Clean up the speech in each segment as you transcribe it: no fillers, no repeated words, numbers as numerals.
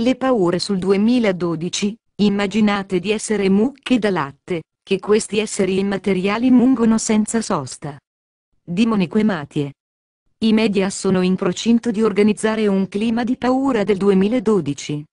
Le paure sul 2012, immaginate di essere mucche da latte, che questi esseri immateriali mungono senza sosta. Demoniquematie. I media sono in procinto di organizzare un clima di paura del 2012.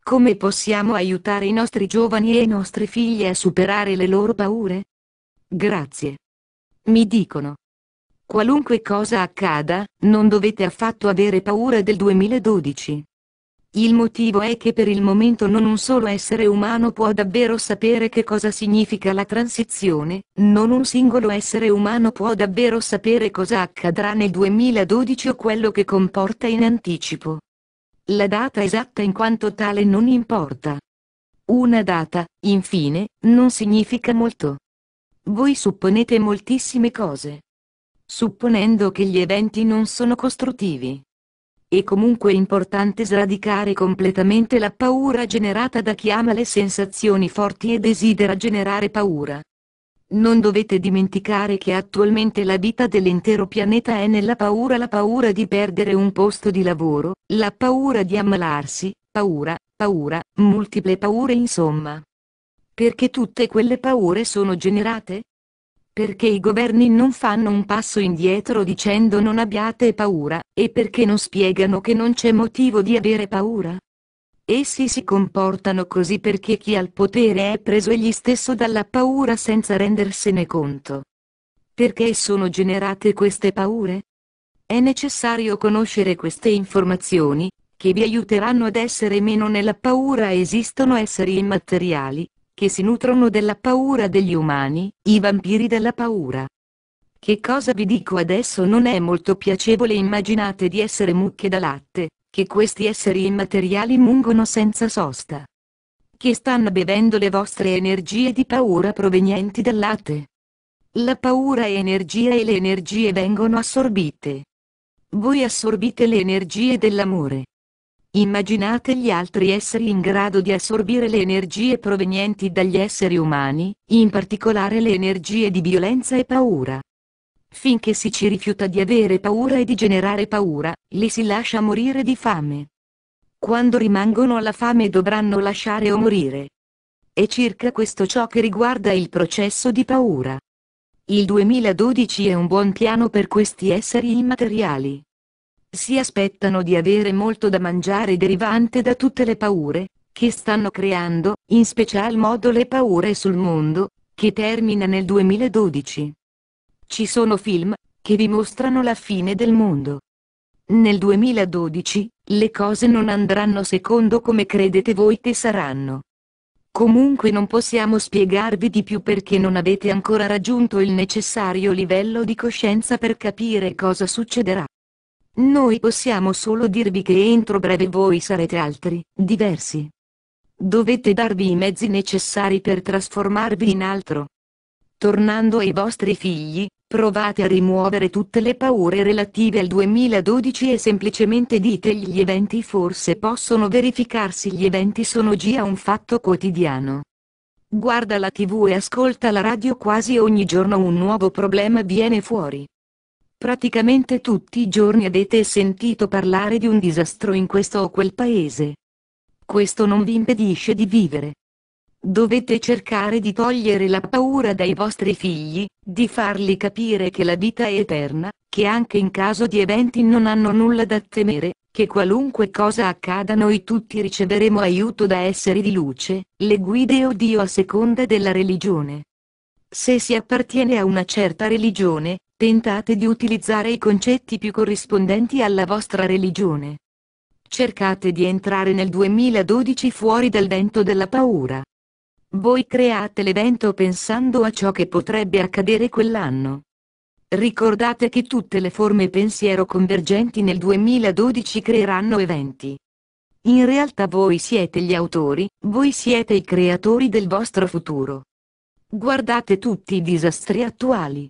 Come possiamo aiutare i nostri giovani e i nostri figli a superare le loro paure? Grazie. Mi dicono. Qualunque cosa accada, non dovete affatto avere paura del 2012. Il motivo è che per il momento non un solo essere umano può davvero sapere che cosa significa la transizione, non un singolo essere umano può davvero sapere cosa accadrà nel 2012 o quello che comporta in anticipo. La data esatta in quanto tale non importa. Una data, infine, non significa molto. Voi supponete moltissime cose. Supponendo che gli eventi non sono costruttivi. È comunque importante sradicare completamente la paura generata da chi ama le sensazioni forti e desidera generare paura. Non dovete dimenticare che attualmente la vita dell'intero pianeta è nella paura, la paura di perdere un posto di lavoro, la paura di ammalarsi, paura, multiple paure insomma. Perché tutte quelle paure sono generate? Perché i governi non fanno un passo indietro dicendo non abbiate paura, e perché non spiegano che non c'è motivo di avere paura? Essi si comportano così perché chi ha il potere è preso egli stesso dalla paura senza rendersene conto. Perché sono generate queste paure? È necessario conoscere queste informazioni, che vi aiuteranno ad essere meno nella paura. Esistono esseri immateriali, che si nutrono della paura degli umani, i vampiri della paura. Che cosa vi dico adesso non è molto piacevole. Immaginate di essere mucche da latte, che questi esseri immateriali mungono senza sosta. Che stanno bevendo le vostre energie di paura provenienti dal latte. La paura è energia e le energie vengono assorbite. Voi assorbite le energie dell'amore. Immaginate gli altri esseri in grado di assorbire le energie provenienti dagli esseri umani, in particolare le energie di violenza e paura. Finché si rifiuta di avere paura e di generare paura, li si lascia morire di fame. Quando rimangono alla fame dovranno lasciare o morire. È circa questo ciò che riguarda il processo di paura. Il 2012 è un buon piano per questi esseri immateriali. Si aspettano di avere molto da mangiare derivante da tutte le paure che stanno creando, in special modo le paure sul mondo, che termina nel 2012. Ci sono film che vi mostrano la fine del mondo. Nel 2012, le cose non andranno secondo come credete voi che saranno. Comunque non possiamo spiegarvi di più perché non avete ancora raggiunto il necessario livello di coscienza per capire cosa succederà. Noi possiamo solo dirvi che entro breve voi sarete altri, diversi. Dovete darvi i mezzi necessari per trasformarvi in altro. Tornando ai vostri figli, provate a rimuovere tutte le paure relative al 2012 e semplicemente ditegli gli eventi forse possono verificarsi. Gli eventi sono già un fatto quotidiano. Guarda la TV e ascolta la radio, quasi ogni giorno un nuovo problema viene fuori. Praticamente tutti i giorni avete sentito parlare di un disastro in questo o quel paese. Questo non vi impedisce di vivere. Dovete cercare di togliere la paura dai vostri figli, di farli capire che la vita è eterna, che anche in caso di eventi non hanno nulla da temere, che qualunque cosa accada noi tutti riceveremo aiuto da esseri di luce, le guide o Dio a seconda della religione. Se si appartiene a una certa religione, tentate di utilizzare i concetti più corrispondenti alla vostra religione. Cercate di entrare nel 2012 fuori dal vento della paura. Voi create l'evento pensando a ciò che potrebbe accadere quell'anno. Ricordate che tutte le forme pensiero convergenti nel 2012 creeranno eventi. In realtà voi siete gli autori, voi siete i creatori del vostro futuro. Guardate tutti i disastri attuali.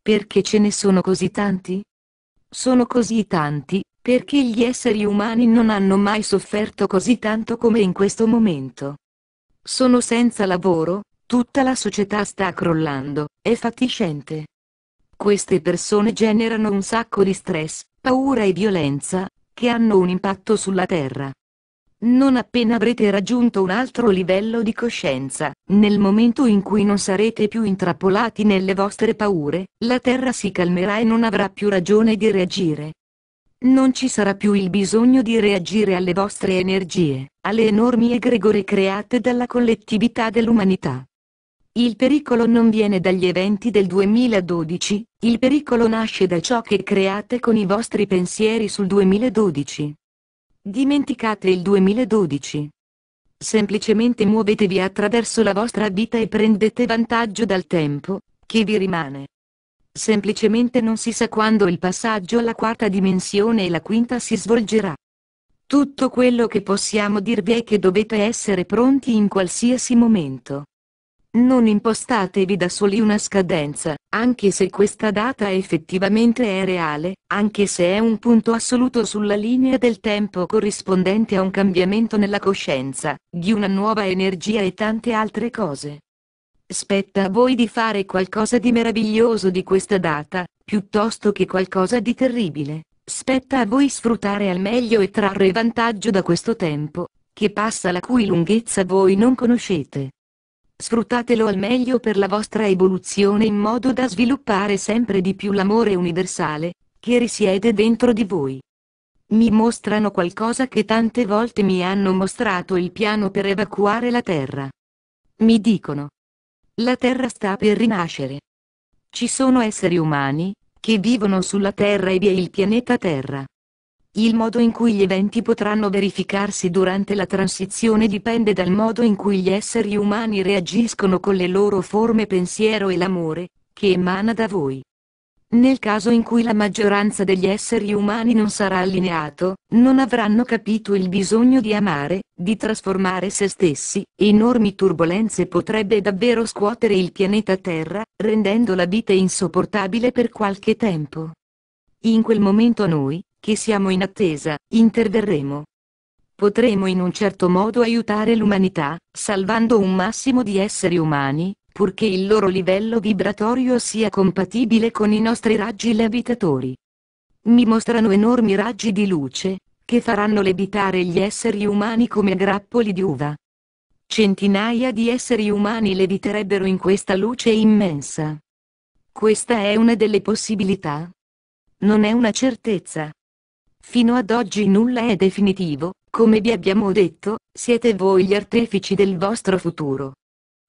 Perché ce ne sono così tanti? Sono così tanti, perché gli esseri umani non hanno mai sofferto così tanto come in questo momento. Sono senza lavoro, tutta la società sta crollando, è fatiscente. Queste persone generano un sacco di stress, paura e violenza, che hanno un impatto sulla terra. Non appena avrete raggiunto un altro livello di coscienza, nel momento in cui non sarete più intrappolati nelle vostre paure, la Terra si calmerà e non avrà più ragione di reagire. Non ci sarà più il bisogno di reagire alle vostre energie, alle enormi egregore create dalla collettività dell'umanità. Il pericolo non viene dagli eventi del 2012, il pericolo nasce da ciò che create con i vostri pensieri sul 2012. Dimenticate il 2012. Semplicemente muovetevi attraverso la vostra vita e prendete vantaggio dal tempo che vi rimane. Semplicemente non si sa quando il passaggio alla quarta dimensione e la quinta si svolgerà. Tutto quello che possiamo dirvi è che dovete essere pronti in qualsiasi momento. Non impostatevi da soli una scadenza, anche se questa data effettivamente è reale, anche se è un punto assoluto sulla linea del tempo corrispondente a un cambiamento nella coscienza, di una nuova energia e tante altre cose. Spetta a voi di fare qualcosa di meraviglioso di questa data, piuttosto che qualcosa di terribile. Spetta a voi sfruttare al meglio e trarre vantaggio da questo tempo, che passa la cui lunghezza voi non conoscete. Sfruttatelo al meglio per la vostra evoluzione in modo da sviluppare sempre di più l'amore universale, che risiede dentro di voi. Mi mostrano qualcosa che tante volte mi hanno mostrato il piano per evacuare la Terra. Mi dicono: la Terra sta per rinascere. Ci sono esseri umani, che vivono sulla Terra e vi è il pianeta Terra. Il modo in cui gli eventi potranno verificarsi durante la transizione dipende dal modo in cui gli esseri umani reagiscono con le loro forme pensiero e l'amore, che emana da voi. Nel caso in cui la maggioranza degli esseri umani non sarà allineato, non avranno capito il bisogno di amare, di trasformare se stessi, enormi turbolenze potrebbe davvero scuotere il pianeta Terra, rendendo la vita insopportabile per qualche tempo. In quel momento noi, che siamo in attesa, interverremo. Potremo in un certo modo aiutare l'umanità, salvando un massimo di esseri umani, purché il loro livello vibratorio sia compatibile con i nostri raggi levitatori. Mi mostrano enormi raggi di luce, che faranno levitare gli esseri umani come grappoli di uva. Centinaia di esseri umani leviterebbero in questa luce immensa. Questa è una delle possibilità. Non è una certezza. Fino ad oggi nulla è definitivo, come vi abbiamo detto, siete voi gli artefici del vostro futuro.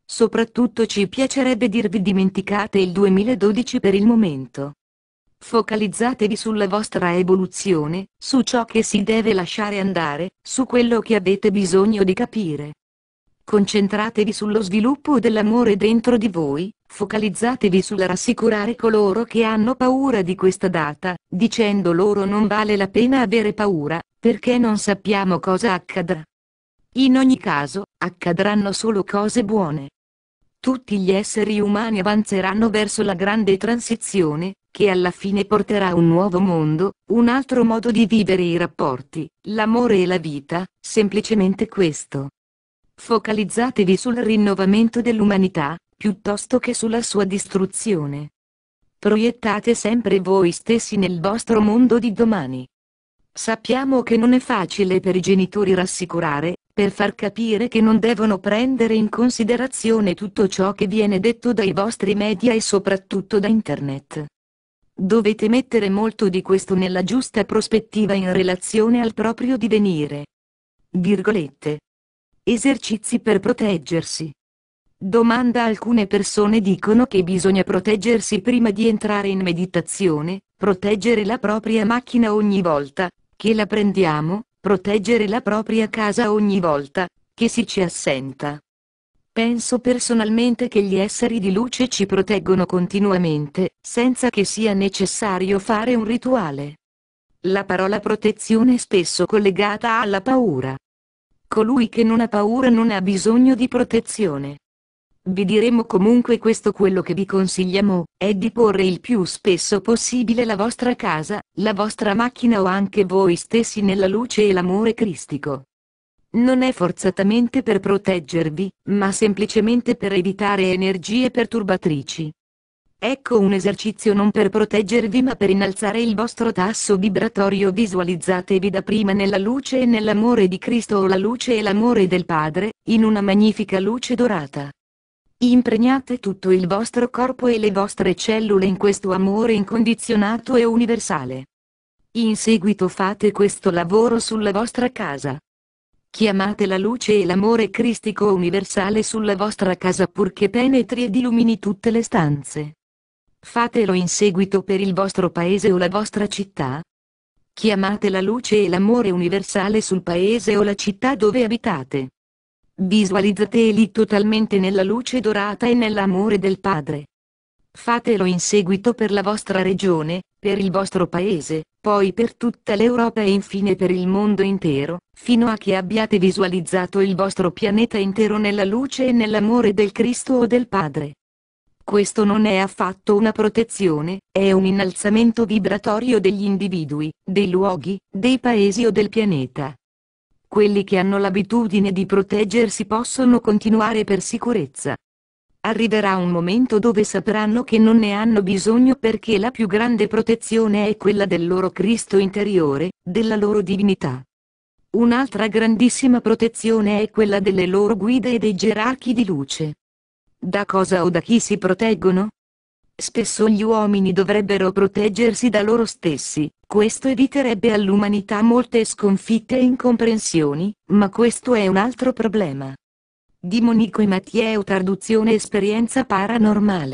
Soprattutto ci piacerebbe dirvi dimenticate il 2012 per il momento. Focalizzatevi sulla vostra evoluzione, su ciò che si deve lasciare andare, su quello che avete bisogno di capire. Concentratevi sullo sviluppo dell'amore dentro di voi, focalizzatevi sul rassicurare coloro che hanno paura di questa data, dicendo loro non vale la pena avere paura, perché non sappiamo cosa accadrà. In ogni caso, accadranno solo cose buone. Tutti gli esseri umani avanzeranno verso la grande transizione, che alla fine porterà a un nuovo mondo, un altro modo di vivere i rapporti, l'amore e la vita, semplicemente questo. Focalizzatevi sul rinnovamento dell'umanità, piuttosto che sulla sua distruzione. Proiettate sempre voi stessi nel vostro mondo di domani. Sappiamo che non è facile per i genitori rassicurare, per far capire che non devono prendere in considerazione tutto ciò che viene detto dai vostri media e soprattutto da internet. Dovete mettere molto di questo nella giusta prospettiva in relazione al proprio divenire. Virgolette. Esercizi per proteggersi. Domanda: alcune persone dicono che bisogna proteggersi prima di entrare in meditazione, proteggere la propria macchina ogni volta che la prendiamo, proteggere la propria casa ogni volta che si ci assenta. Penso personalmente che gli esseri di luce ci proteggono continuamente, senza che sia necessario fare un rituale. La parola protezione è spesso collegata alla paura. Colui che non ha paura non ha bisogno di protezione. Vi diremo comunque questo: quello che vi consigliamo è di porre il più spesso possibile la vostra casa, la vostra macchina o anche voi stessi nella luce e l'amore cristico. Non è forzatamente per proteggervi, ma semplicemente per evitare energie perturbatrici. Ecco un esercizio non per proteggervi ma per innalzare il vostro tasso vibratorio. Visualizzatevi dapprima nella luce e nell'amore di Cristo o la luce e l'amore del Padre, in una magnifica luce dorata. Impregnate tutto il vostro corpo e le vostre cellule in questo amore incondizionato e universale. In seguito fate questo lavoro sulla vostra casa. Chiamate la luce e l'amore cristico universale sulla vostra casa purché penetri ed illumini tutte le stanze. Fatelo in seguito per il vostro paese o la vostra città. Chiamate la luce e l'amore universale sul paese o la città dove abitate. Visualizzateli totalmente nella luce dorata e nell'amore del Padre. Fatelo in seguito per la vostra regione, per il vostro paese, poi per tutta l'Europa e infine per il mondo intero, fino a che abbiate visualizzato il vostro pianeta intero nella luce e nell'amore del Cristo o del Padre. Questo non è affatto una protezione, è un innalzamento vibratorio degli individui, dei luoghi, dei paesi o del pianeta. Quelli che hanno l'abitudine di proteggersi possono continuare per sicurezza. Arriverà un momento dove sapranno che non ne hanno bisogno perché la più grande protezione è quella del loro Cristo interiore, della loro divinità. Un'altra grandissima protezione è quella delle loro guide e dei gerarchi di luce. Da cosa o da chi si proteggono? Spesso gli uomini dovrebbero proteggersi da loro stessi, questo eviterebbe all'umanità molte sconfitte e incomprensioni, ma questo è un altro problema. Di Monico e Matteo, traduzione esperienza paranormale.